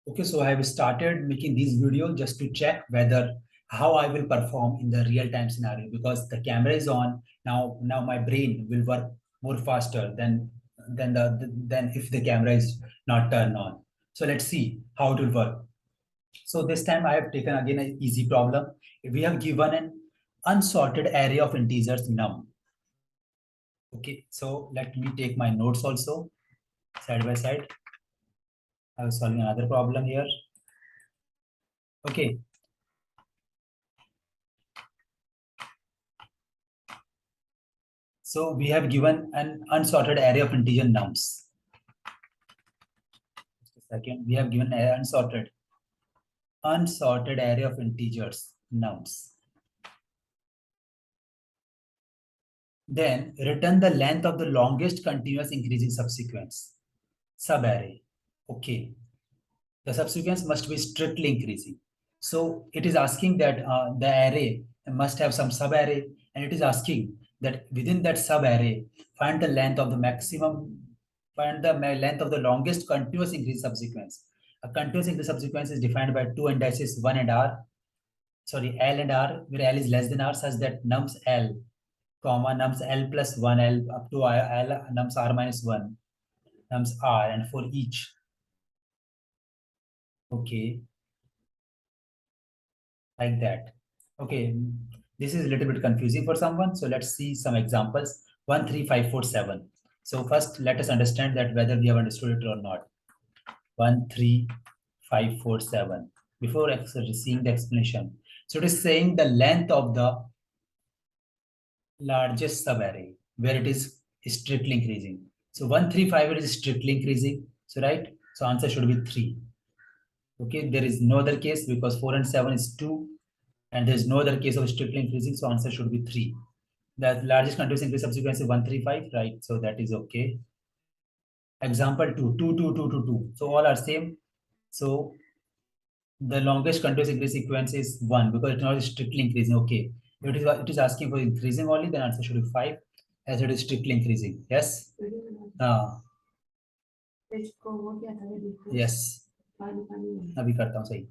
Okay, so I have started making these videos just to check whether how I will perform in the real-time scenario because the camera is on now. Now my brain will work more faster than if the camera is not turned on. So let's see how it will work. So this time I have taken again an easy problem. We have given an unsorted array of integers num. Okay, so let me take my notes also side by side. I was solving another problem here. Okay. So we have given an unsorted array of integer nums. Just a second. We have given an unsorted array of integers nums. Then return the length of the longest continuous increasing subsequence. Subarray. Okay. The subsequence must be strictly increasing. So it is asking that the array must have some subarray, and it is asking that within that subarray, find the length of the maximum, find the length of the longest continuous increase subsequence. A continuous increase subsequence is defined by two indices, 1 and r, sorry, L and R, where L is less than R, such that nums L, comma, nums L plus 1, L up to L, nums R minus 1, nums R, and for each. Okay. Like that. Okay, this is a little bit confusing for someone. So let's see some examples. 1, 3, 5, 4, 7. So first, let us understand that whether we have understood it or not. 1, 3, 5, 4, 7. Before seeing the explanation. So it is saying the length of the largest subarray where it is strictly increasing. So 1, 3, 5 it is strictly increasing. So right. So answer should be 3. Okay, there is no other case because 4 and 7 is 2. And there's no other case of strictly increasing, so answer should be 3. The largest continuous increase subsequence is 135, right? So that is okay. Example 2, 2, 2, 2, 2, 2. So all are same. So the longest continuous increase sequence is 1 because it's not strictly increasing. Okay. If it is asking for increasing only, then answer should be 5 as it is strictly increasing. Yes? Yes. अभी करता हूँ सही.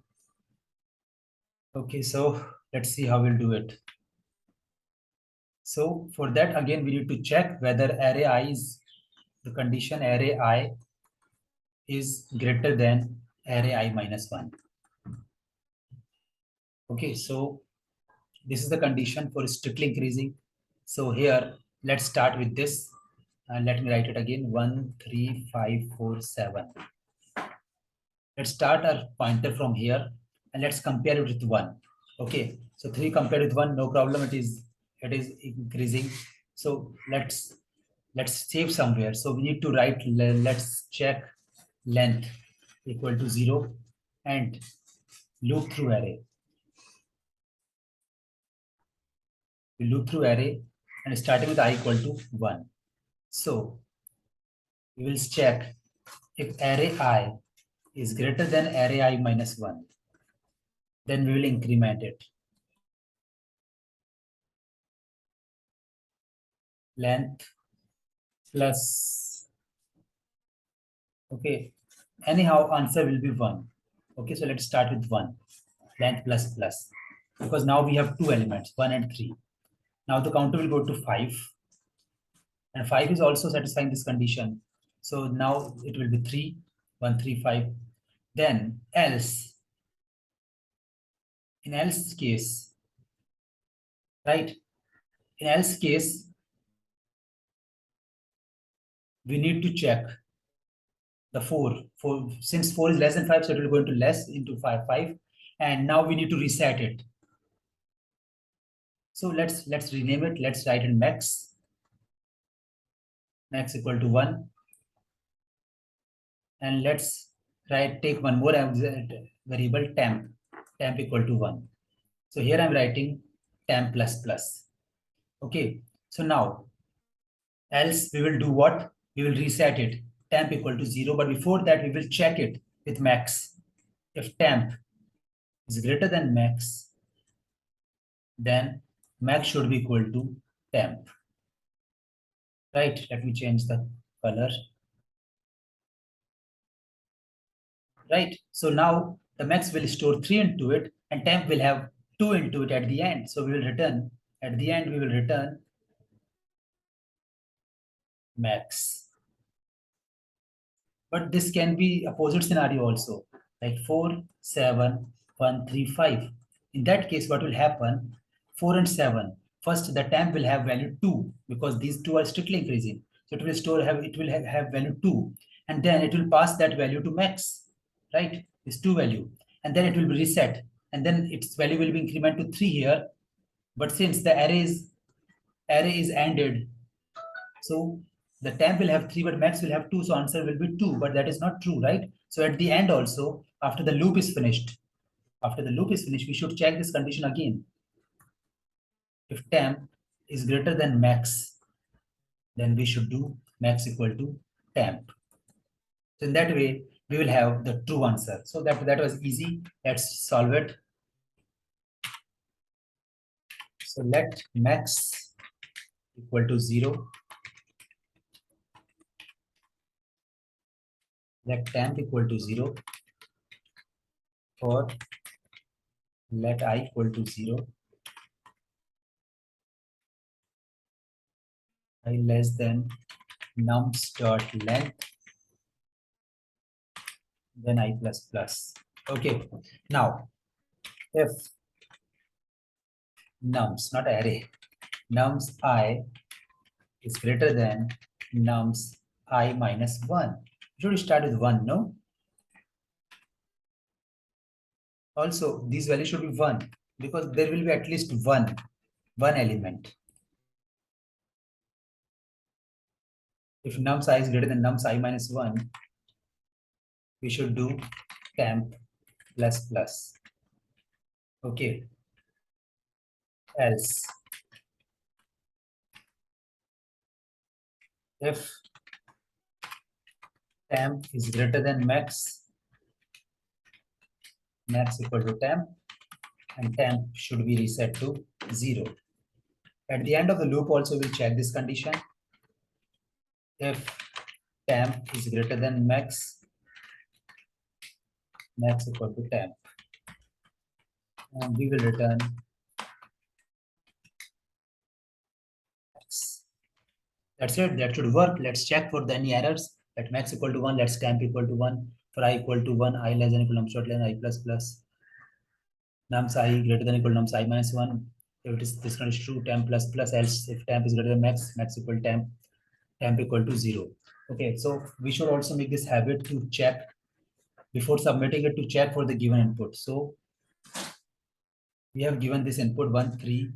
Okay, so let's see how we'll do it. So for that, again, we need to check whether array I is the condition array I is greater than array I minus 1. Okay, so this is the condition for strictly increasing. So here, let's start with this. And let me write it again. 1, 3, 5, 4, 7. Let's start our pointer from here and let's compare it with 1. Okay, so 3 compared with 1, no problem. It is increasing. So let's save somewhere. So we need to write, let's check length equal to 0 and loop through array. We loop through array and starting with I equal to 1. So we will check if array I is greater than array I minus 1. Then we will increment it. Length plus, okay, anyhow answer will be 1. Okay, so let's start with 1, length plus plus, because now we have two elements, 1 and 3. Now the counter will go to 5 and 5 is also satisfying this condition. So now it will be 3, 1, 3, 5. Then else, in else case, right, in else case we need to check the 4, since 4 is less than 5, so it will go into less into 5, and now we need to reset it. So let's rename it. Let's write in max equal to 1, and let's take one more variable temp equal to 1. So here I'm writing temp plus plus. Okay, so now else we will do what? We will reset it, temp equal to 0, but before that we will check it with max. If temp is greater than max, then max should be equal to temp. Right, let me change the color. right? So now the max will store 3 into it and temp will have 2 into it at the end. So we will return, at the end we will return max. But this can be opposite scenario also, like 4, 7, 1, 3, 5. In that case, what will happen? 4 and 7. First, the temp will have value 2 because these two are strictly increasing. So it will have value 2. And then it will pass that value to max, right? This 2 value. And then it will be reset. And then its value will be increment to 3 here. But since the array is ended, so the temp will have 3, but max will have 2. So answer will be 2, but that is not true, right? So at the end also, after the loop is finished, we should check this condition again. If temp is greater than max, then we should do max equal to temp. So in that way, we will have the true answer. So that was easy. Let's solve it. So let max equal to 0. Let temp equal to 0. Or let I equal to 0. I less than nums dot length, then I plus plus. Okay. Now, if nums, not array, nums I is greater than nums I minus 1. Should we start with 1, no? Also, these values should be 1 because there will be at least one element. If nums I is greater than nums I minus 1, we should do temp plus plus. Okay. Else, if temp is greater than max, max equal to temp, and temp should be reset to 0. At the end of the loop also we'll check this condition. If temp is greater than max, max equal to temp, and we will return max. That's it, that should work. Let's check for any errors. At max equal to 1, let's temp equal to 1. For I equal to 1, I less than equal nums dot length, I plus plus. Nums I greater than equal nums I minus 1. If it is this condition is true, temp plus plus. Else if temp is greater than max, max equal temp, temp equal to 0. Okay, so we should also make this habit to check before submitting it, to check for the given input. So we have given this input 1, 3,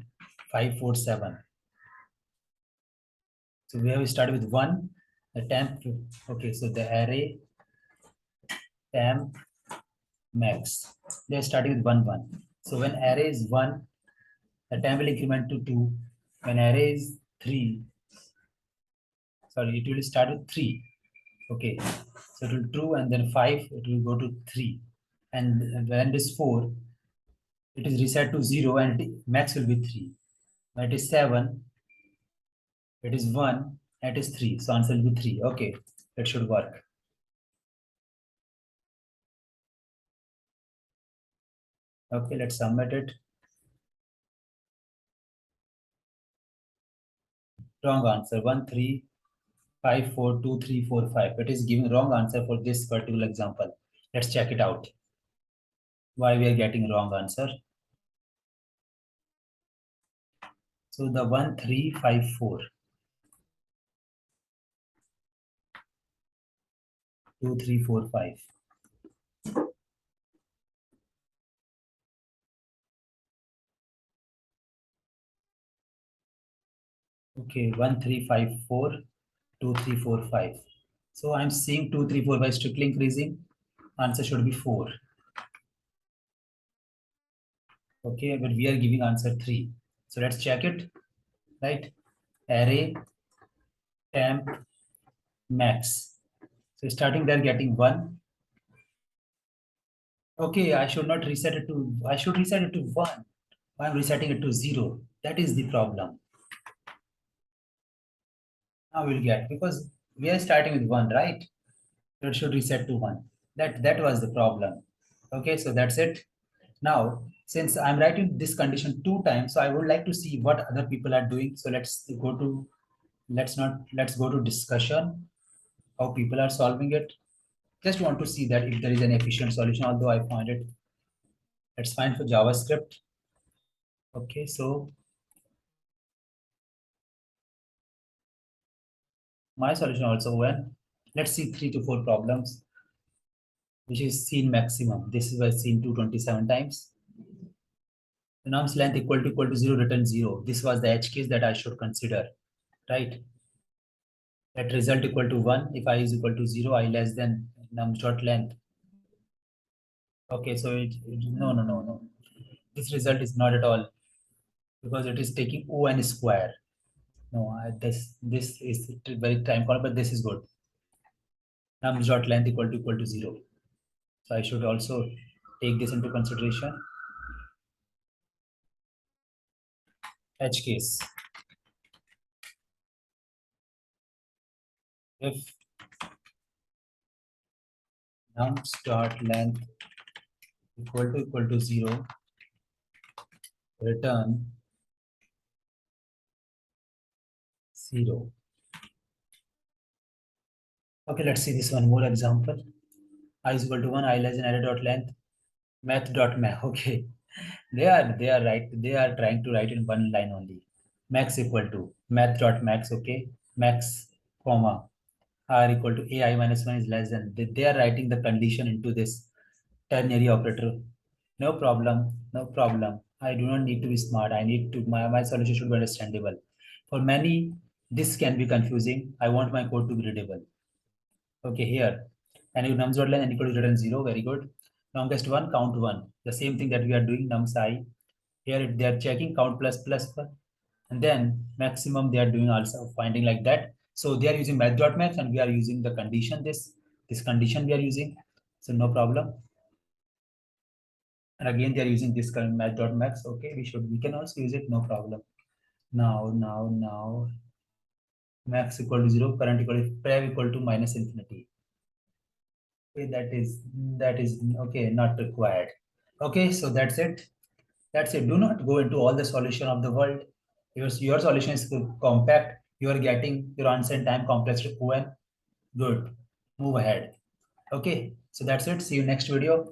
5, 4, 7. So we have started with 1, the temp. Okay, so the array temp max. They are starting with 1, 1. So when array is 1, the temp will increment to 2. When array is 3, sorry, it will start with 3. Okay, so it will 2 and then 5, it will go to 3. And when it is 4, it is reset to 0 and max will be 3. When it is 7, it is 1, and it is 3. So answer will be 3. Okay, it should work. Okay, let's submit it. Wrong answer. 1, 3, 5, 4, 2, 3, 4, 5. It is giving wrong answer for this particular example. Let's check it out. Why we are getting wrong answer. So the 1, 3, 5, 4. 2, 3, 4, 5. Okay, 1, 3, 5, 4, 2, 3, 4, 5. So I'm seeing 2, 3, 4 by strictly increasing. Answer should be 4. Okay, but we are giving answer 3. So let's check it. Right? Array temp max. So starting there getting 1. Okay, I should not reset it to, I should reset it to 1. I'm resetting it to 0. That is the problem. Now we'll get, because we are starting with 1, right? So it should reset to 1. That was the problem. Okay, so that's it. Now, since I'm writing this condition two times, so I would like to see what other people are doing. So let's go to discussion, how people are solving it. Just want to see that if there is an efficient solution, although I find it, it's fine for JavaScript. Okay, so my solution also when, let's see 3 to 4 problems, which is seen maximum. This is was seen 227 times. The nums length equal to 0, return 0. This was the edge case that I should consider, right? Let result equal to 1. If I is equal to 0, I less than nums dot length. Okay, so no. This result is not at all because it is taking O(n) square. No, this is very time call, but this is good. Nums dot length equal to 0. So I should also take this into consideration. Edge case. If nums dot length equal to 0, return 0. Okay, let's see this one more example. I is equal to 1, I less than array dot length, math dot math. Okay, they are right. They are trying to write in one line only. Max equal to math dot max. Okay, max comma r equal to ai minus 1 is less than. They are writing the condition into this ternary operator. No problem, no problem. I do not need to be smart. I need to my solution should be understandable. For many, this can be confusing. I want my code to be readable. Okay, here. And you nums dot len and equal to return 0. Very good. Longest one, count 1. The same thing that we are doing nums I. Here they are checking count plus. And then maximum they are doing also finding like that. So they are using math.max and we are using the condition, this condition we are using. So no problem. And again, they are using this kind of math.max. Okay, we can also use it, no problem. Now, max equal to 0, current equal to prev equal to minus infinity. Okay, that is okay, not required. Okay, so that's it. That's it. Do not go into all the solution of the world. Your solution is compact. You are getting your answer in time compressed to O(n). Good. Move ahead. Okay, so that's it. See you next video.